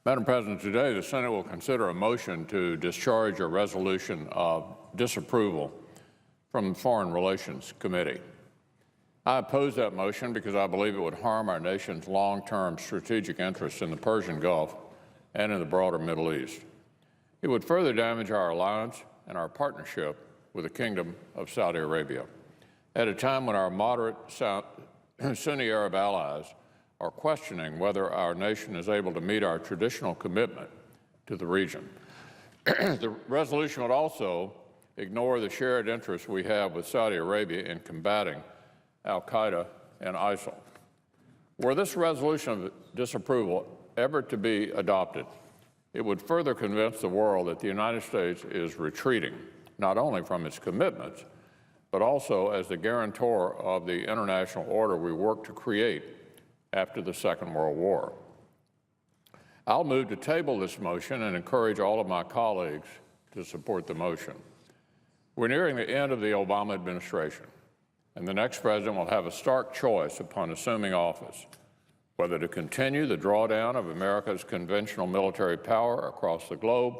Madam President, today the Senate will consider a motion to discharge a resolution of disapproval from the Foreign Relations Committee. I oppose that motion because I believe it would harm our nation's long-term strategic interests in the Persian Gulf and in the broader Middle East. It would further damage our alliance and our partnership with the Kingdom of Saudi Arabia at a time when our moderate Sunni Arab allies are questioning whether our nation is able to meet our traditional commitment to the region. The resolution would also ignore the shared interests we have with Saudi Arabia in combating Qaeda and ISIL. Were this resolution of disapproval ever to be adopted, it would further convince the world that the United States is retreating, not only from its commitments, but also as the guarantor of the international order we worked to create after the Second World War. I'll move to table this motion and encourage all of my colleagues to support the motion. We're nearing the end of the Obama administration, and the next president will have a stark choice upon assuming office, whether to continue the drawdown of America's conventional military power across the globe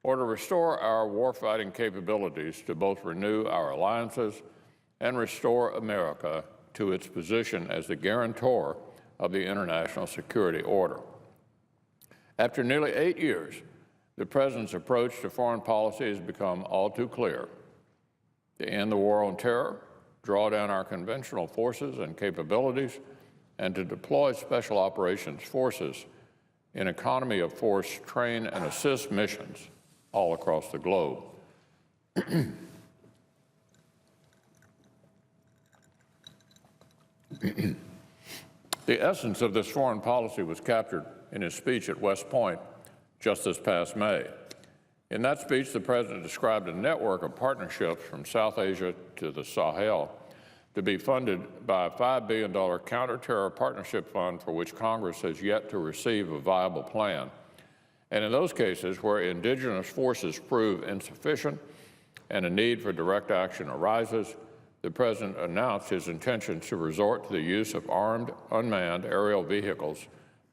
or to restore our warfighting capabilities to both renew our alliances and restore America to its position as the guarantor of the international security order. After nearly 8 years, the President's approach to foreign policy has become all too clear: to end the war on terror, draw down our conventional forces and capabilities, and to deploy special operations forces in economy of force train and assist missions all across the globe. The essence of this foreign policy was captured in his speech at West Point just this past May. In that speech, the President described a network of partnerships from South Asia to the Sahel to be funded by a $5 billion counter-terror partnership fund for which Congress has yet to receive a viable plan. And in those cases where indigenous forces prove insufficient and a need for direct action arises, the President announced his intention to resort to the use of armed, unmanned aerial vehicles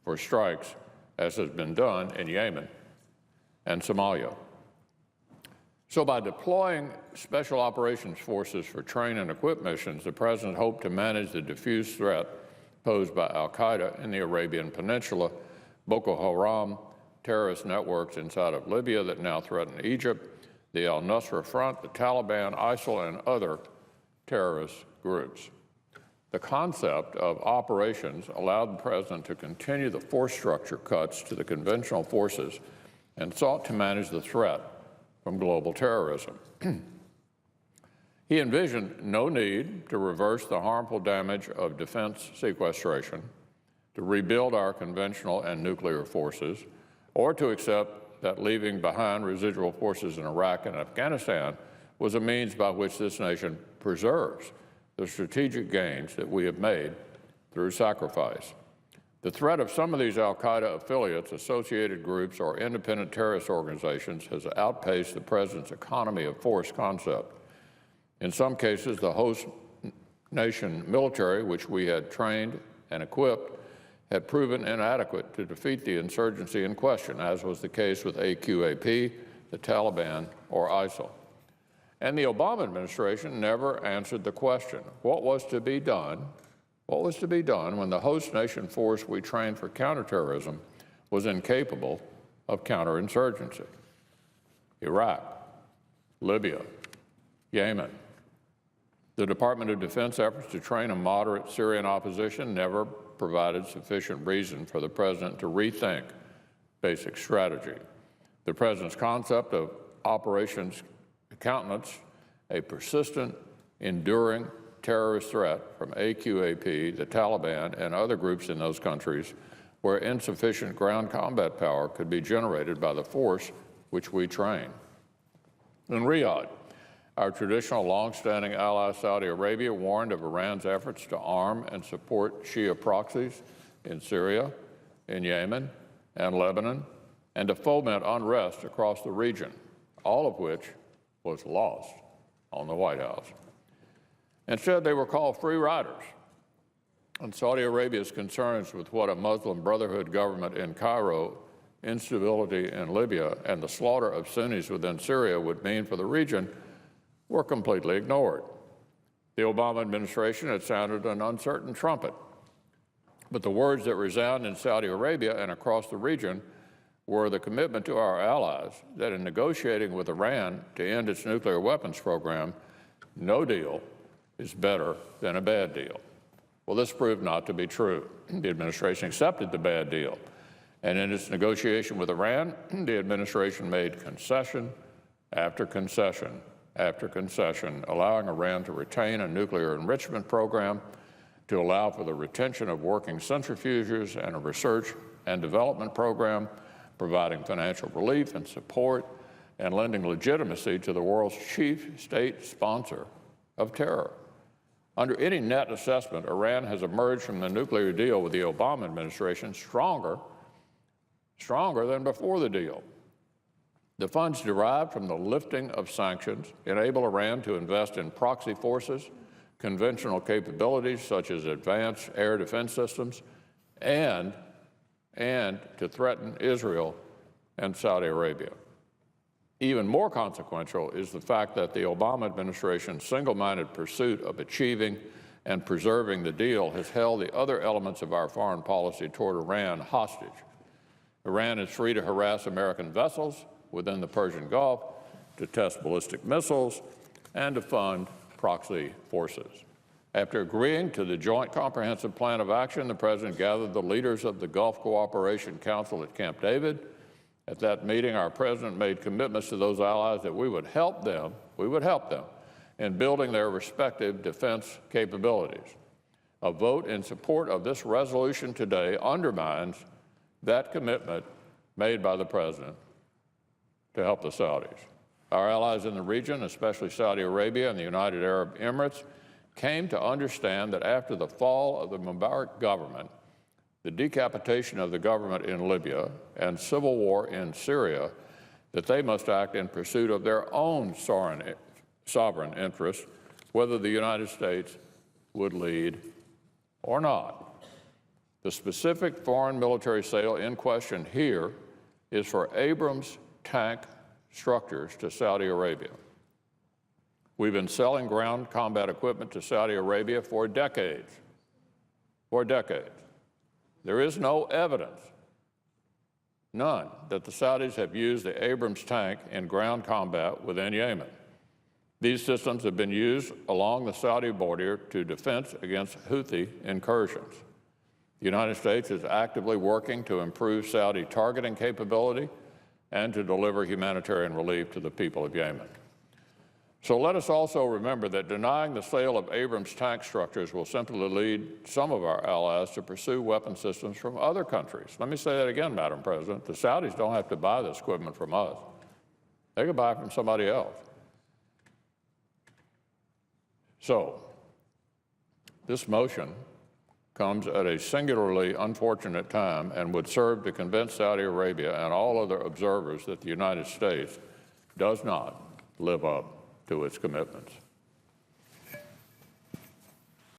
for strikes, as has been done in Yemen and Somalia. So by deploying special operations forces for train and equip missions, the President hoped to manage the diffuse threat posed by Qaeda in the Arabian Peninsula, Boko Haram, terrorist networks inside of Libya that now threaten Egypt, the al-Nusra Front, the Taliban, ISIL, and other terrorist groups. The concept of operations allowed the President to continue the force structure cuts to the conventional forces and sought to manage the threat from global terrorism. He envisioned no need to reverse the harmful damage of defense sequestration, to rebuild our conventional and nuclear forces, or to accept that leaving behind residual forces in Iraq and Afghanistan was a means by which this nation preserves the strategic gains that we have made through sacrifice. The threat of some of these al-Qaeda affiliates, associated groups, or independent terrorist organizations has outpaced the President's economy of force concept. In some cases, the host nation military, which we had trained and equipped, had proven inadequate to defeat the insurgency in question, as was the case with AQAP, the Taliban, or ISIL. And the Obama administration never answered the question: what was to be done? What was to be done when the host nation force we trained for counterterrorism was incapable of counterinsurgency? Iraq, Libya, Yemen. The Department of Defense efforts to train a moderate Syrian opposition never provided sufficient reason for the President to rethink basic strategy. The President's concept of operations countenance a persistent, enduring terrorist threat from AQAP, the Taliban, and other groups in those countries where insufficient ground combat power could be generated by the force which we train. In Riyadh, our traditional long-standing ally Saudi Arabia warned of Iran's efforts to arm and support Shia proxies in Syria, in Yemen, and Lebanon, and to foment unrest across the region, all of which was lost on the White House. Instead, they were called free riders. And Saudi Arabia's concerns with what a Muslim Brotherhood government in Cairo instability in Libya and the slaughter of Sunnis within Syria would mean for the region were completely ignored. The Obama administration had sounded an uncertain trumpet, but the words that resound in Saudi Arabia and across the region were the commitment to our allies that in negotiating with Iran to end its nuclear weapons program, no deal is better than a bad deal. Well, this proved not to be true. The administration accepted the bad deal, and in its negotiation with Iran, the administration made concession after concession after concession, allowing Iran to retain a nuclear enrichment program, to allow for the retention of working centrifuges and a research and development program, providing financial relief and support, and lending legitimacy to the world's chief state sponsor of terror. Under any net assessment, Iran has emerged from the nuclear deal with the Obama administration stronger than before the deal. The funds derived from the lifting of sanctions enable Iran to invest in proxy forces, conventional capabilities such as advanced air defense systems, and to threaten Israel and Saudi Arabia. Even more consequential is the fact that the Obama administration's single-minded pursuit of achieving and preserving the deal has held the other elements of our foreign policy toward Iran hostage. Iran is free to harass American vessels within the Persian Gulf, to test ballistic missiles, and to fund proxy forces. After agreeing to the Joint Comprehensive Plan of Action, the President gathered the leaders of the Gulf Cooperation Council at Camp David. At that meeting, our President made commitments to those allies that we would help them in building their respective defense capabilities. A vote in support of this resolution today undermines that commitment made by the President to help the Saudis. Our allies in the region, especially Saudi Arabia and the United Arab Emirates, came to understand that after the fall of the Mubarak government, the decapitation of the government in Libya, and civil war in Syria, that they must act in pursuit of their own sovereign interests, whether the United States would lead or not. The specific foreign military sale in question here is for Abrams tank structures to Saudi Arabia. We've been selling ground combat equipment to Saudi Arabia for decades. There is no evidence, none, that the Saudis have used the Abrams tank in ground combat within Yemen. These systems have been used along the Saudi border to defense against Houthi incursions. The United States is actively working to improve Saudi targeting capability and to deliver humanitarian relief to the people of Yemen. So let us also remember that denying the sale of Abrams tank structures will simply lead some of our allies to pursue weapon systems from other countries. Let me say that again, Madam President. The Saudis don't have to buy this equipment from us. They can buy it from somebody else. So this motion comes at a singularly unfortunate time and would serve to convince Saudi Arabia and all other observers that the United States does not live up to its commitments.